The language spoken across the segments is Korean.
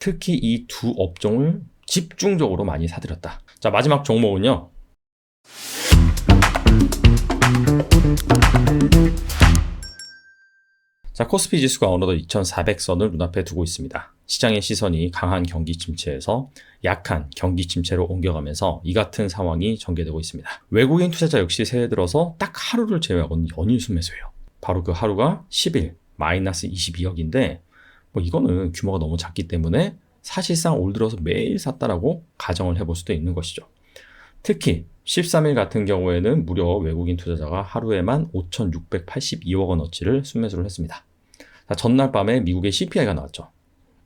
특히 이 두 업종을 집중적으로 많이 사들였다. 자, 마지막 종목은요. 자, 코스피 지수가 어느덧 2400선을 눈앞에 두고 있습니다. 시장의 시선이 강한 경기 침체에서 약한 경기 침체로 옮겨가면서 이 같은 상황이 전개되고 있습니다. 외국인 투자자 역시 새해 들어서 딱 하루를 제외하고는 연일 순매수예요. 바로 그 하루가 10일 마이너스 22억인데 이거는 규모가 너무 작기 때문에 사실상 올 들어서 매일 샀다라고 가정을 해볼 수도 있는 것이죠. 특히 13일 같은 경우에는 무려 외국인 투자자가 하루에만 5,682억 원어치를 순매수를 했습니다. 자, 전날 밤에 미국의 CPI가 나왔죠.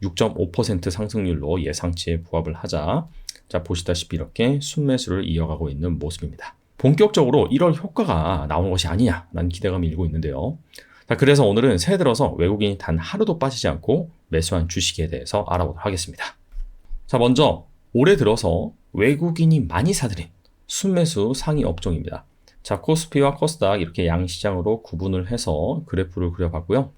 6.5% 상승률로 예상치에 부합을 하자 자, 보시다시피 이렇게 순매수를 이어가고 있는 모습입니다. 본격적으로 1월 효과가 나오는 것이 아니냐라는 기대감이 일고 있는데요. 자, 그래서 오늘은 새해 들어서 외국인이 단 하루도 빠지지 않고 매수한 주식에 대해서 알아보도록 하겠습니다. 자, 먼저 올해 들어서 외국인이 많이 사들인 순매수 상위 업종입니다. 자, 코스피와 코스닥 이렇게 양시장으로 구분을 해서 그래프를 그려봤고요.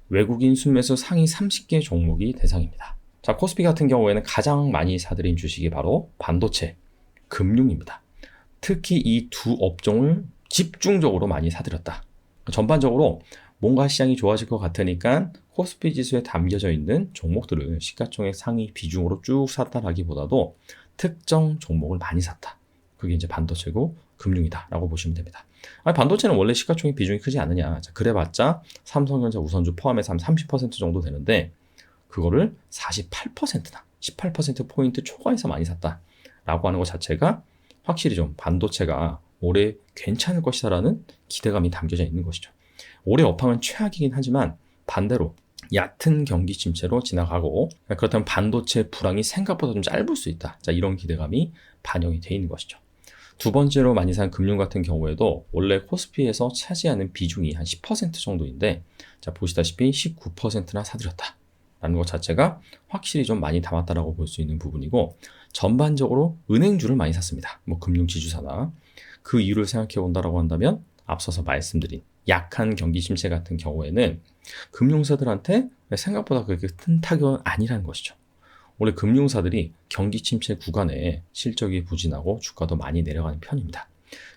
외국인 순매수 상위 30개 종목이 대상입니다. 자, 코스피 같은 경우에는 가장 많이 사들인 주식이 바로 반도체, 금융입니다. 특히 이 두 업종을 집중적으로 많이 사들였다. 전반적으로 뭔가 시장이 좋아질 것 같으니까 코스피 지수에 담겨져 있는 종목들을 시가총액 상위 비중으로 쭉 샀다라기보다도 특정 종목을 많이 샀다. 그게 이제 반도체고 금융이다라고 보시면 됩니다. 반도체는 원래 시가총액 비중이 크지 않느냐. 자, 그래봤자 삼성전자, 우선주 포함해서 한 30% 정도 되는데 그거를 48%나 18%포인트 초과해서 많이 샀다라고 하는 것 자체가 확실히 좀 반도체가 올해 괜찮을 것이다라는 기대감이 담겨져 있는 것이죠. 올해 업황은 최악이긴 하지만 반대로 얕은 경기 침체로 지나가고 그렇다면 반도체 불황이 생각보다 좀 짧을 수 있다. 자, 이런 기대감이 반영이 되어 있는 것이죠. 두 번째로 많이 산 금융 같은 경우에도 원래 코스피에서 차지하는 비중이 한 10% 정도인데 자, 보시다시피 19%나 사들였다. 라는 것 자체가 확실히 좀 많이 담았다라고 볼 수 있는 부분이고 전반적으로 은행주를 많이 샀습니다. 금융 지주사나 그 이유를 생각해 본다라고 한다면 앞서서 말씀드린 약한 경기 침체 같은 경우에는 금융사들한테 생각보다 그렇게 큰 타격은 아니라는 것이죠. 원래 금융사들이 경기 침체 구간에 실적이 부진하고 주가도 많이 내려가는 편입니다.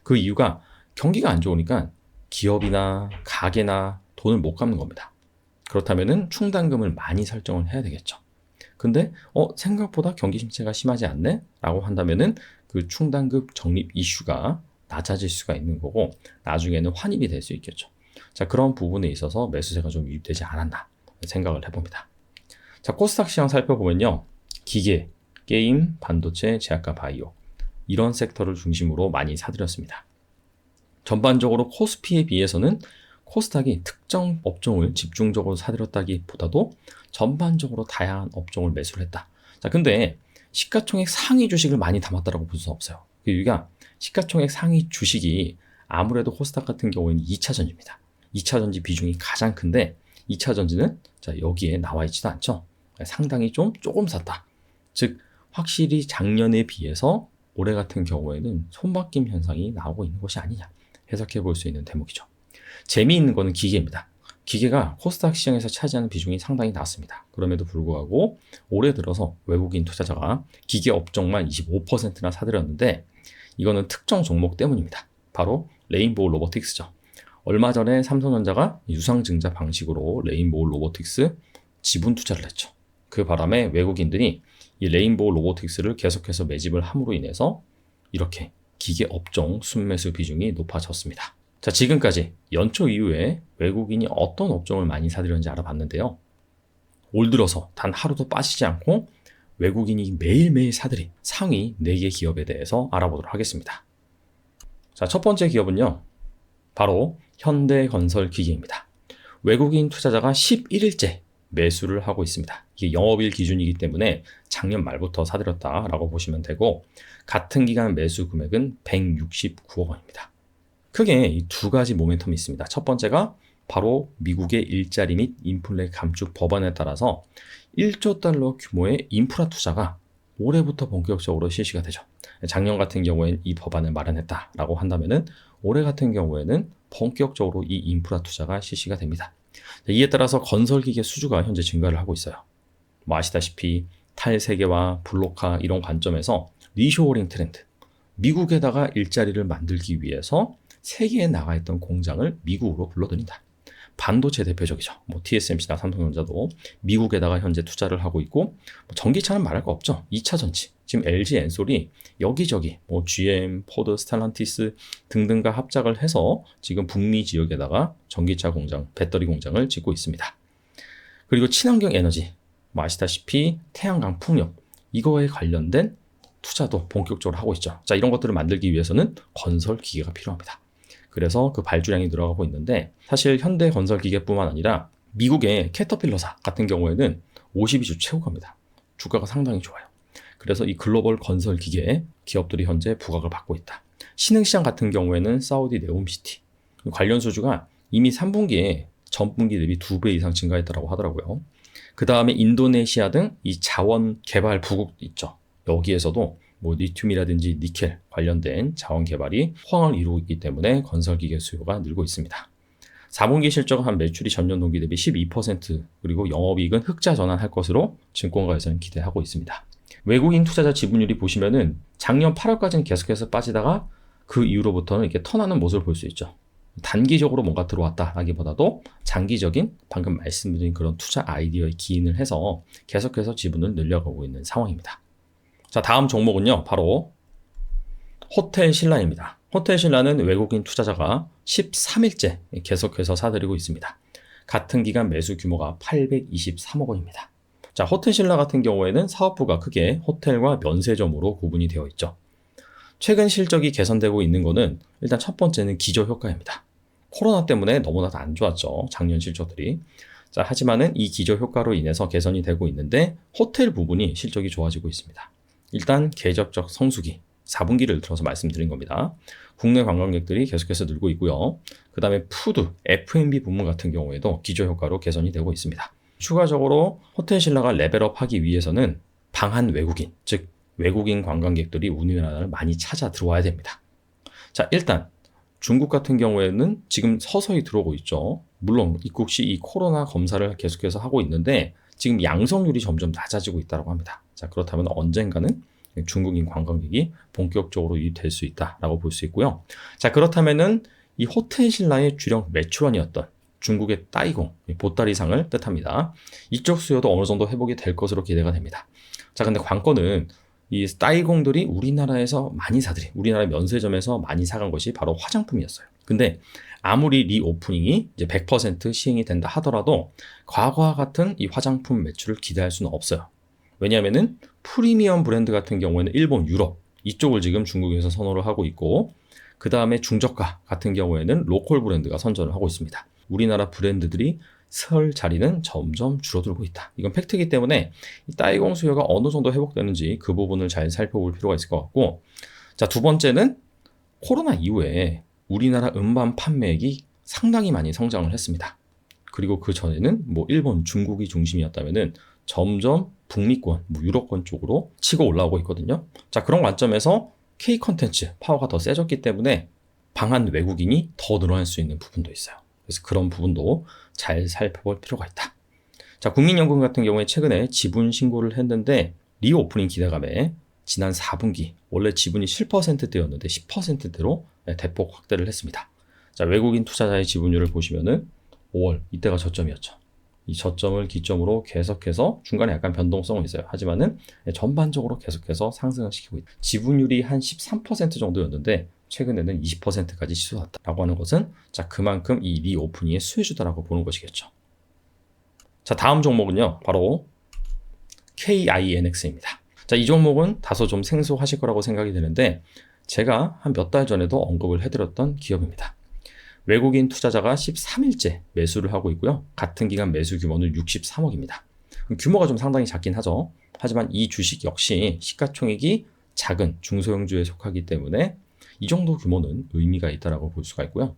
그 이유가 경기가 안 좋으니까 기업이나 가게나 돈을 못 갚는 겁니다. 그렇다면은 충당금을 많이 설정을 해야 되겠죠. 근데 생각보다 경기 침체가 심하지 않네? 라고 한다면은 그 충당금 적립 이슈가 낮아질 수가 있는 거고 나중에는 환입이 될 수 있겠죠. 자, 그런 부분에 있어서 매수세가 좀 유입되지 않았나 생각을 해봅니다. 자, 코스닥 시장 살펴보면요. 기계, 게임, 반도체, 제약과 바이오 이런 섹터를 중심으로 많이 사들였습니다. 전반적으로 코스피에 비해서는 코스닥이 특정 업종을 집중적으로 사들였다기보다도 전반적으로 다양한 업종을 매수를 했다. 자, 근데 시가총액 상위 주식을 많이 담았다라고 볼 수는 없어요. 그 이유가 시가총액 상위 주식이 아무래도 코스닥 같은 경우에는 2차전지입니다. 2차전지 비중이 가장 큰데 2차전지는 자, 여기에 나와 있지도 않죠. 상당히 조금 샀다. 즉 확실히 작년에 비해서 올해 같은 경우에는 손바뀜 현상이 나오고 있는 것이 아니냐 해석해 볼 수 있는 대목이죠. 재미있는 거는 기계입니다. 기계가 코스닥 시장에서 차지하는 비중이 상당히 낮습니다. 그럼에도 불구하고 올해 들어서 외국인 투자자가 기계 업종만 25%나 사들였는데 이거는 특정 종목 때문입니다. 바로 레인보우 로보틱스죠. 얼마 전에 삼성전자가 유상증자 방식으로 레인보우 로보틱스 지분 투자를 했죠. 그 바람에 외국인들이 이 레인보우 로보틱스를 계속해서 매집을 함으로 인해서 이렇게 기계 업종 순매수 비중이 높아졌습니다. 자, 지금까지 연초 이후에 외국인이 어떤 업종을 많이 사들였는지 알아봤는데요. 올 들어서 단 하루도 빠지지 않고 외국인이 매일매일 사들인 상위 4개 기업에 대해서 알아보도록 하겠습니다. 자, 첫 번째 기업은요. 바로 현대건설기계입니다. 외국인 투자자가 11일째 매수를 하고 있습니다. 이게 영업일 기준이기 때문에 작년 말부터 사들였다라고 보시면 되고 같은 기간 매수 금액은 169억 원입니다. 크게 이 두 가지 모멘텀이 있습니다. 첫 번째가 바로 미국의 일자리 및 인플레 감축 법안에 따라서 1조 달러 규모의 인프라 투자가 올해부터 본격적으로 실시가 되죠. 작년 같은 경우에는 이 법안을 마련했다라고 한다면은 올해 같은 경우에는 본격적으로 이 인프라 투자가 실시가 됩니다. 이에 따라서 건설기계 수주가 현재 증가를 하고 있어요. 아시다시피 탈세계와 블록화 이런 관점에서 리쇼어링 트렌드, 미국에다가 일자리를 만들기 위해서 세계에 나가 있던 공장을 미국으로 불러들인다. 반도체 대표적이죠. TSMC나 삼성전자도 미국에다가 현재 투자를 하고 있고, 전기차는 말할 거 없죠. 2차 전지. 지금 LG 엔솔이 여기저기 GM, 포드, 스텔란티스 등등과 합작을 해서 지금 북미 지역에다가 전기차 공장, 배터리 공장을 짓고 있습니다. 그리고 친환경 에너지, 아시다시피 태양광 풍력, 이거에 관련된 투자도 본격적으로 하고 있죠. 자, 이런 것들을 만들기 위해서는 건설 기계가 필요합니다. 그래서 그 발주량이 늘어가고 있는데, 사실 현대 건설 기계뿐만 아니라 미국의 캐터필러사 같은 경우에는 52주 최고가입니다. 주가가 상당히 좋아요. 그래서 이 글로벌 건설 기계 기업들이 현재 부각을 받고 있다. 신흥시장 같은 경우에는 사우디 네옴시티 관련 수주가 이미 3분기에 전분기 대비 2배 이상 증가했다고 하더라고요. 그 다음에 인도네시아 등 이 자원 개발 부국 있죠. 여기에서도 리튬이라든지 니켈 관련된 자원 개발이 호황을 이루고 있기 때문에 건설기계 수요가 늘고 있습니다. 4분기 실적은 한 매출이 전년 동기 대비 12% 그리고 영업이익은 흑자 전환할 것으로 증권가에서는 기대하고 있습니다. 외국인 투자자 지분율이 보시면은 작년 8월까지는 계속해서 빠지다가 그 이후로부터는 이렇게 턴하는 모습을 볼 수 있죠. 단기적으로 뭔가 들어왔다라기보다도 장기적인 방금 말씀드린 그런 투자 아이디어에 기인을 해서 계속해서 지분을 늘려가고 있는 상황입니다. 자, 다음 종목은요, 바로 호텔 신라입니다. 호텔 신라는 외국인 투자자가 13일째 계속해서 사들이고 있습니다. 같은 기간 매수 규모가 823억 원입니다. 자, 호텔 신라 같은 경우에는 사업부가 크게 호텔과 면세점으로 구분이 되어 있죠. 최근 실적이 개선되고 있는 거는 일단 첫 번째는 기저효과입니다. 코로나 때문에 너무나도 안 좋았죠. 작년 실적들이. 자, 하지만은 이 기저효과로 인해서 개선이 되고 있는데 호텔 부분이 실적이 좋아지고 있습니다. 일단 계적적 성수기 4분기를 들어서 말씀드린 겁니다. 국내 관광객들이 계속해서 늘고 있고요. 그 다음에 푸드, F&B 부문 같은 경우에도 기저효과로 개선이 되고 있습니다. 추가적으로 호텔 신라가 레벨업 하기 위해서는 방한 외국인, 즉 외국인 관광객들이 우리나라를 많이 찾아 들어와야 됩니다. 자, 일단 중국 같은 경우에는 지금 서서히 들어오고 있죠. 물론 입국 시 이 코로나 검사를 계속해서 하고 있는데 지금 양성률이 점점 낮아지고 있다고 합니다. 자, 그렇다면 언젠가는 중국인 관광객이 본격적으로 유입될 수 있다라고 볼 수 있고요. 자, 그렇다면은 이 호텔 신라의 주력 매출원이었던 중국의 따이공, 보따리상을 뜻합니다. 이쪽 수요도 어느 정도 회복이 될 것으로 기대가 됩니다. 자, 근데 관건은 이 따이공들이 우리나라에서 많이 사들이, 우리나라 면세점에서 많이 사간 것이 바로 화장품이었어요. 근데 아무리 리오프닝이 이제 100% 시행이 된다 하더라도 과거와 같은 이 화장품 매출을 기대할 수는 없어요. 왜냐하면은 프리미엄 브랜드 같은 경우에는 일본, 유럽 이쪽을 지금 중국에서 선호를 하고 있고, 그 다음에 중저가 같은 경우에는 로컬 브랜드가 선전을 하고 있습니다. 우리나라 브랜드들이 설 자리는 점점 줄어들고 있다. 이건 팩트이기 때문에 이 따이공 수요가 어느 정도 회복되는지 그 부분을 잘 살펴볼 필요가 있을 것 같고, 자, 두 번째는 코로나 이후에 우리나라 음반 판매액이 상당히 많이 성장을 했습니다. 그리고 그 전에는 일본, 중국이 중심이었다면은 점점 북미권, 유럽권 쪽으로 치고 올라오고 있거든요. 자, 그런 관점에서 K 컨텐츠 파워가 더 세졌기 때문에 방한 외국인이 더 늘어날 수 있는 부분도 있어요. 그래서 그런 부분도 잘 살펴볼 필요가 있다. 자, 국민연금 같은 경우에 최근에 지분 신고를 했는데 리오프닝 기대감에 지난 4분기 원래 지분이 7%대였는데 10%대로 대폭 확대를 했습니다. 자, 외국인 투자자의 지분율을 보시면은 5월 이때가 저점이었죠. 이 저점을 기점으로 계속해서 중간에 약간 변동성은 있어요. 하지만은 전반적으로 계속해서 상승을 시키고 있다. 지분율이 한 13% 정도였는데 최근에는 20%까지 치솟았다라고 하는 것은 자, 그만큼 이 리오프닝의 수혜주다라고 보는 것이겠죠. 자, 다음 종목은요, 바로 KINX입니다. 자, 이 종목은 다소 좀 생소하실 거라고 생각이 되는데 제가 한 몇 달 전에도 언급을 해드렸던 기업입니다. 외국인 투자자가 13일째 매수를 하고 있고요. 같은 기간 매수 규모는 63억입니다. 규모가 좀 상당히 작긴 하죠. 하지만 이 주식 역시 시가총액이 작은 중소형주에 속하기 때문에 이 정도 규모는 의미가 있다고 볼 수가 있고요.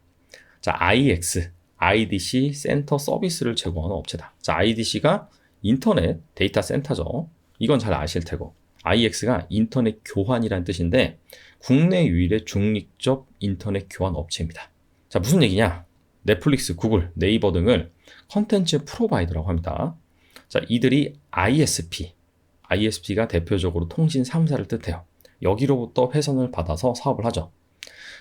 자, IX, IDC 센터 서비스를 제공하는 업체다. 자, IDC가 인터넷 데이터 센터죠. 이건 잘 아실 테고, IX가 인터넷 교환이라는 뜻인데 국내 유일의 중립적 인터넷 교환 업체입니다. 자, 무슨 얘기냐? 넷플릭스, 구글, 네이버 등을 컨텐츠 프로바이더라고 합니다. 자, 이들이 ISP, ISP가 대표적으로 통신 3사를 뜻해요. 여기로부터 회선을 받아서 사업을 하죠.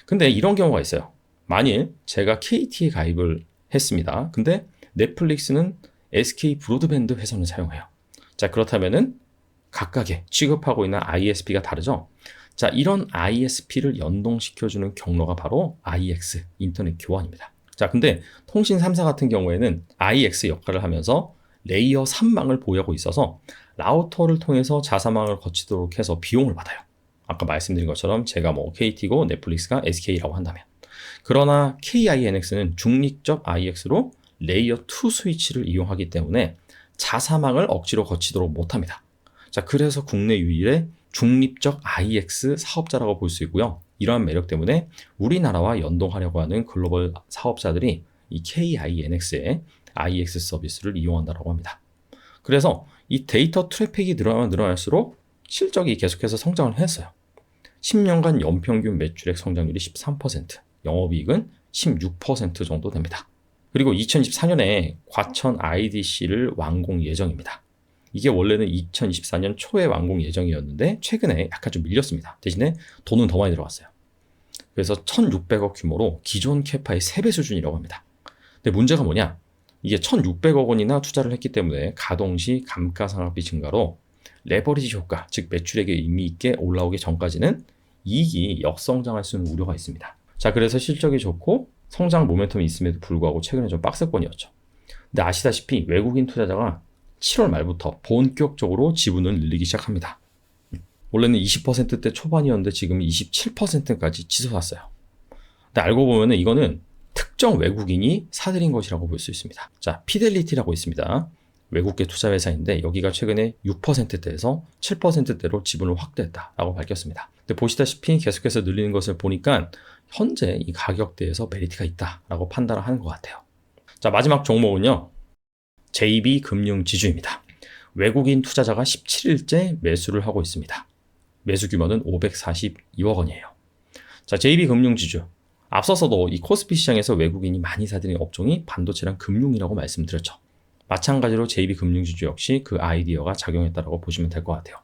근데 이런 경우가 있어요. 만일 제가 KT에 가입을 했습니다. 근데 넷플릭스는 SK 브로드밴드 회선을 사용해요. 자, 그렇다면은 각각의 취급하고 있는 ISP가 다르죠. 자, 이런 ISP를 연동시켜주는 경로가 바로 IX, 인터넷 교환입니다. 자, 근데 통신 3사 같은 경우에는 IX 역할을 하면서 레이어 3망을 보유하고 있어서 라우터를 통해서 자사망을 거치도록 해서 비용을 받아요. 아까 말씀드린 것처럼 제가 뭐 KT고 넷플릭스가 SK라고 한다면. 그러나 KINX는 중립적 IX로 레이어 2 스위치를 이용하기 때문에 자사망을 억지로 거치도록 못합니다. 자, 그래서 국내 유일의 중립적 IX 사업자라고 볼 수 있고요. 이러한 매력 때문에 우리나라와 연동하려고 하는 글로벌 사업자들이 이 KINX의 IX 서비스를 이용한다고 합니다. 그래서 이 데이터 트래픽이 늘어나면 늘어날수록 실적이 계속해서 성장을 했어요. 10년간 연평균 매출액 성장률이 13%, 영업이익은 16% 정도 됩니다. 그리고 2024년에 과천 IDC를 완공 예정입니다. 이게 원래는 2024년 초에 완공 예정이었는데 최근에 약간 좀 밀렸습니다. 대신에 돈은 더 많이 들어갔어요. 그래서 1,600억 규모로 기존 캐파의 3배 수준이라고 합니다. 근데 문제가 뭐냐? 이게 1,600억 원이나 투자를 했기 때문에 가동 시 감가상각비 증가로 레버리지 효과, 즉 매출액이 의미 있게 올라오기 전까지는 이익이 역성장할 수 있는 우려가 있습니다. 자, 그래서 실적이 좋고 성장 모멘텀이 있음에도 불구하고 최근에 좀 빡세권이었죠. 근데 아시다시피 외국인 투자자가 7월 말부터 본격적으로 지분을 늘리기 시작합니다. 원래는 20%대 초반이었는데 지금 27%까지 치솟았어요. 근데 알고 보면 이거는 특정 외국인이 사들인 것이라고 볼 수 있습니다. 자, 피델리티라고 있습니다. 외국계 투자회사인데 여기가 최근에 6%대에서 7%대로 지분을 확대했다라고 밝혔습니다. 근데 보시다시피 계속해서 늘리는 것을 보니까 현재 이 가격대에서 메리트가 있다라고 판단을 하는 것 같아요. 자, 마지막 종목은요. JB금융지주입니다. 외국인 투자자가 17일째 매수를 하고 있습니다. 매수 규모는 542억 원이에요. 자, JB금융지주. 앞서서도 이 코스피 시장에서 외국인이 많이 사들인 업종이 반도체랑 금융이라고 말씀드렸죠. 마찬가지로 JB금융지주 역시 그 아이디어가 작용했다고 보시면 될 것 같아요.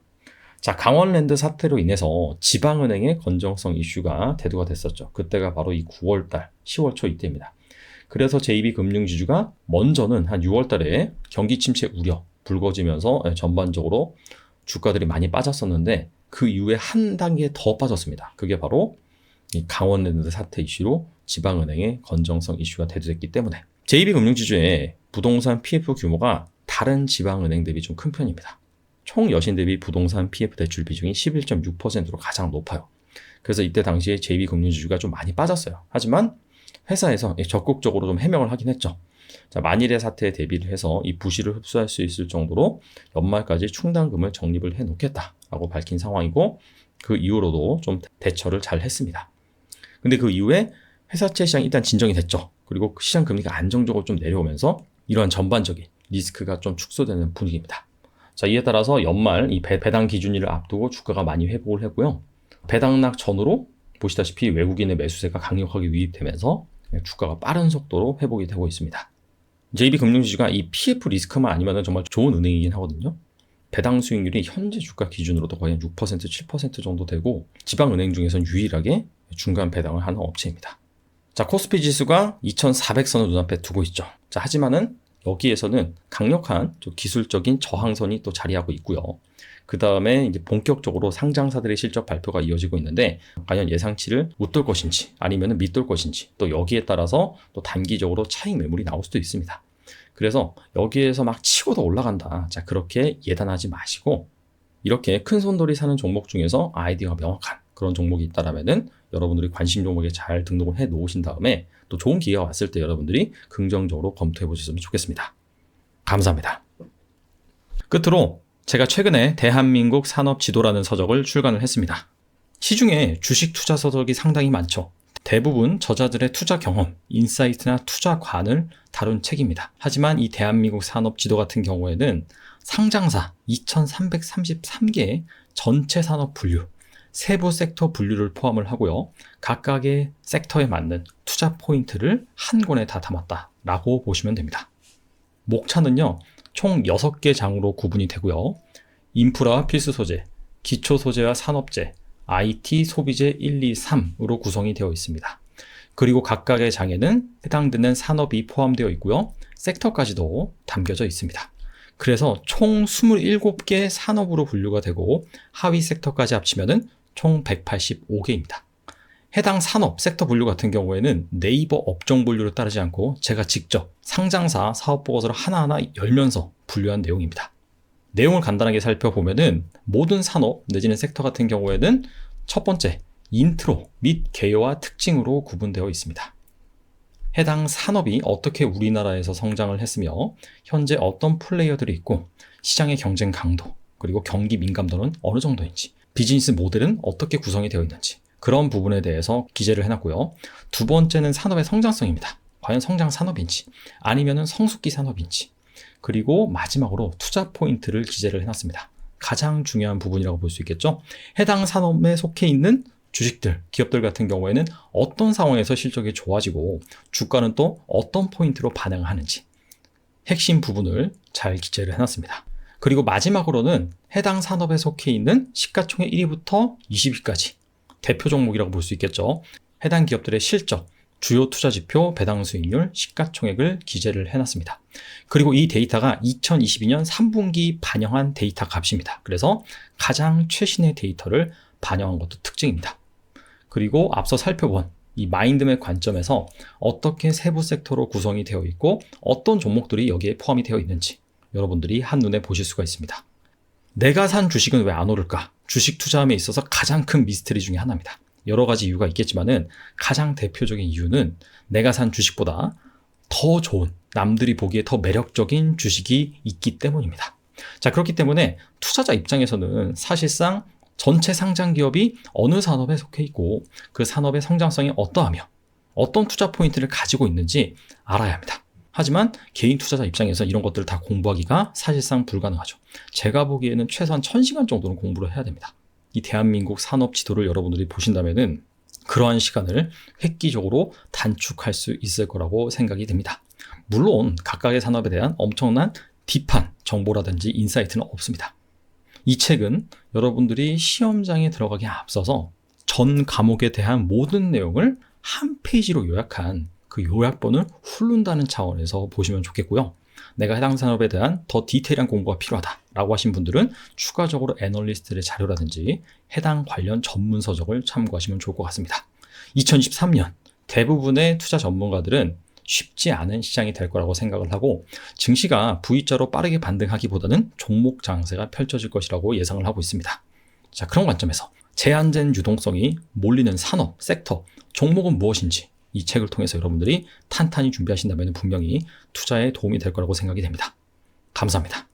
자, 강원랜드 사태로 인해서 지방은행의 건전성 이슈가 대두가 됐었죠. 그때가 바로 이 9월달, 10월 초 이때입니다. 그래서 JB금융지주가 먼저는 한 6월 달에 경기 침체 우려 불거지면서 전반적으로 주가들이 많이 빠졌었는데 그 이후에 한 단계 더 빠졌습니다. 그게 바로 이 강원랜드 사태 이슈로 지방은행의 건전성 이슈가 대두됐기 때문에 JB금융지주의 부동산 PF 규모가 다른 지방은행 대비 좀 큰 편입니다. 총 여신 대비 부동산 PF 대출 비중이 11.6%로 가장 높아요. 그래서 이때 당시에 JB금융지주가 좀 많이 빠졌어요. 하지만 회사에서 적극적으로 좀 해명을 하긴 했죠. 자, 만일의 사태에 대비를 해서 이 부실을 흡수할 수 있을 정도로 연말까지 충당금을 적립을 해놓겠다라고 밝힌 상황이고 그 이후로도 좀 대처를 잘 했습니다. 근데 그 이후에 회사채 시장이 일단 진정이 됐죠. 그리고 시장 금리가 안정적으로 좀 내려오면서 이러한 전반적인 리스크가 좀 축소되는 분위기입니다. 자, 이에 따라서 연말 이 배당 기준일을 앞두고 주가가 많이 회복을 했고요. 배당락 전후로 보시다시피 외국인의 매수세가 강력하게 유입되면서 주가가 빠른 속도로 회복이 되고 있습니다. JB금융지주가 이 PF 리스크만 아니면 정말 좋은 은행이긴 하거든요. 배당 수익률이 현재 주가 기준으로도 거의 6%, 7% 정도 되고 지방은행 중에서는 유일하게 중간 배당을 하는 업체입니다. 자, 코스피 지수가 2400선을 눈앞에 두고 있죠. 자, 하지만은 여기에서는 강력한 기술적인 저항선이 또 자리하고 있고요. 그 다음에 이제 본격적으로 상장사들의 실적 발표가 이어지고 있는데 과연 예상치를 웃돌 것인지 아니면 밑돌 것인지 또 여기에 따라서 또 단기적으로 차익 매물이 나올 수도 있습니다. 그래서 여기에서 막 치고도 올라간다. 자, 그렇게 예단하지 마시고 이렇게 큰 손돌이 사는 종목 중에서 아이디어가 명확한 그런 종목이 있다라면은 여러분들이 관심 종목에 잘 등록을 해 놓으신 다음에 또 좋은 기회가 왔을 때 여러분들이 긍정적으로 검토해 보셨으면 좋겠습니다. 감사합니다. 끝으로 제가 최근에 대한민국 산업 지도라는 서적을 출간을 했습니다. 시중에 주식 투자 서적이 상당히 많죠. 대부분 저자들의 투자 경험, 인사이트나 투자관을 다룬 책입니다. 하지만 이 대한민국 산업 지도 같은 경우에는 상장사 2333개의 전체 산업 분류, 세부 섹터 분류를 포함을 하고요. 각각의 섹터에 맞는 투자 포인트를 한 권에 다 담았다라고 보시면 됩니다. 목차는요. 총 6개 장으로 구분이 되고요. 인프라 필수 소재, 기초 소재와 산업재, IT 소비재 1, 2, 3으로 구성이 되어 있습니다. 그리고 각각의 장에는 해당되는 산업이 포함되어 있고요. 섹터까지도 담겨져 있습니다. 그래서 총 27개 산업으로 분류가 되고 하위 섹터까지 합치면 총 185개입니다. 해당 산업, 섹터 분류 같은 경우에는 네이버 업종 분류를 따르지 않고 제가 직접 상장사 사업보고서를 하나하나 열면서 분류한 내용입니다. 내용을 간단하게 살펴보면은 모든 산업 내지는 섹터 같은 경우에는 첫 번째, 인트로 및 개요와 특징으로 구분되어 있습니다. 해당 산업이 어떻게 우리나라에서 성장을 했으며 현재 어떤 플레이어들이 있고 시장의 경쟁 강도 그리고 경기 민감도는 어느 정도인지 비즈니스 모델은 어떻게 구성이 되어 있는지 그런 부분에 대해서 기재를 해놨고요. 두 번째는 산업의 성장성입니다. 과연 성장 산업인지 아니면 성숙기 산업인지 그리고 마지막으로 투자 포인트를 기재를 해놨습니다. 가장 중요한 부분이라고 볼 수 있겠죠. 해당 산업에 속해 있는 주식들, 기업들 같은 경우에는 어떤 상황에서 실적이 좋아지고 주가는 또 어떤 포인트로 반응하는지 핵심 부분을 잘 기재를 해놨습니다. 그리고 마지막으로는 해당 산업에 속해 있는 시가총액 1위부터 20위까지 대표 종목이라고 볼 수 있겠죠. 해당 기업들의 실적, 주요 투자 지표, 배당 수익률, 시가총액을 기재를 해놨습니다. 그리고 이 데이터가 2022년 3분기 반영한 데이터 값입니다. 그래서 가장 최신의 데이터를 반영한 것도 특징입니다. 그리고 앞서 살펴본 이 마인드맵 관점에서 어떻게 세부 섹터로 구성이 되어 있고 어떤 종목들이 여기에 포함이 되어 있는지 여러분들이 한눈에 보실 수가 있습니다. 내가 산 주식은 왜 안 오를까? 주식 투자함에 있어서 가장 큰 미스터리 중에 하나입니다. 여러 가지 이유가 있겠지만은 가장 대표적인 이유는 내가 산 주식보다 더 좋은, 남들이 보기에 더 매력적인 주식이 있기 때문입니다. 자, 그렇기 때문에 투자자 입장에서는 사실상 전체 상장 기업이 어느 산업에 속해 있고 그 산업의 성장성이 어떠하며 어떤 투자 포인트를 가지고 있는지 알아야 합니다. 하지만 개인 투자자 입장에서 이런 것들을 다 공부하기가 사실상 불가능하죠. 제가 보기에는 최소한 1000시간 정도는 공부를 해야 됩니다. 이 대한민국 산업 지도를 여러분들이 보신다면은 그러한 시간을 획기적으로 단축할 수 있을 거라고 생각이 됩니다. 물론 각각의 산업에 대한 엄청난 딥한 정보라든지 인사이트는 없습니다. 이 책은 여러분들이 시험장에 들어가기 앞서서 전 과목에 대한 모든 내용을 한 페이지로 요약한 그 요약본을 훑는다는 차원에서 보시면 좋겠고요. 내가 해당 산업에 대한 더 디테일한 공부가 필요하다라고 하신 분들은 추가적으로 애널리스트의 자료라든지 해당 관련 전문 서적을 참고하시면 좋을 것 같습니다. 2023년 대부분의 투자 전문가들은 쉽지 않은 시장이 될 거라고 생각을 하고 증시가 V자로 빠르게 반등하기보다는 종목 장세가 펼쳐질 것이라고 예상을 하고 있습니다. 자, 그런 관점에서 제한된 유동성이 몰리는 산업, 섹터, 종목은 무엇인지 이 책을 통해서 여러분들이 탄탄히 준비하신다면 분명히 투자에 도움이 될 거라고 생각이 됩니다. 감사합니다.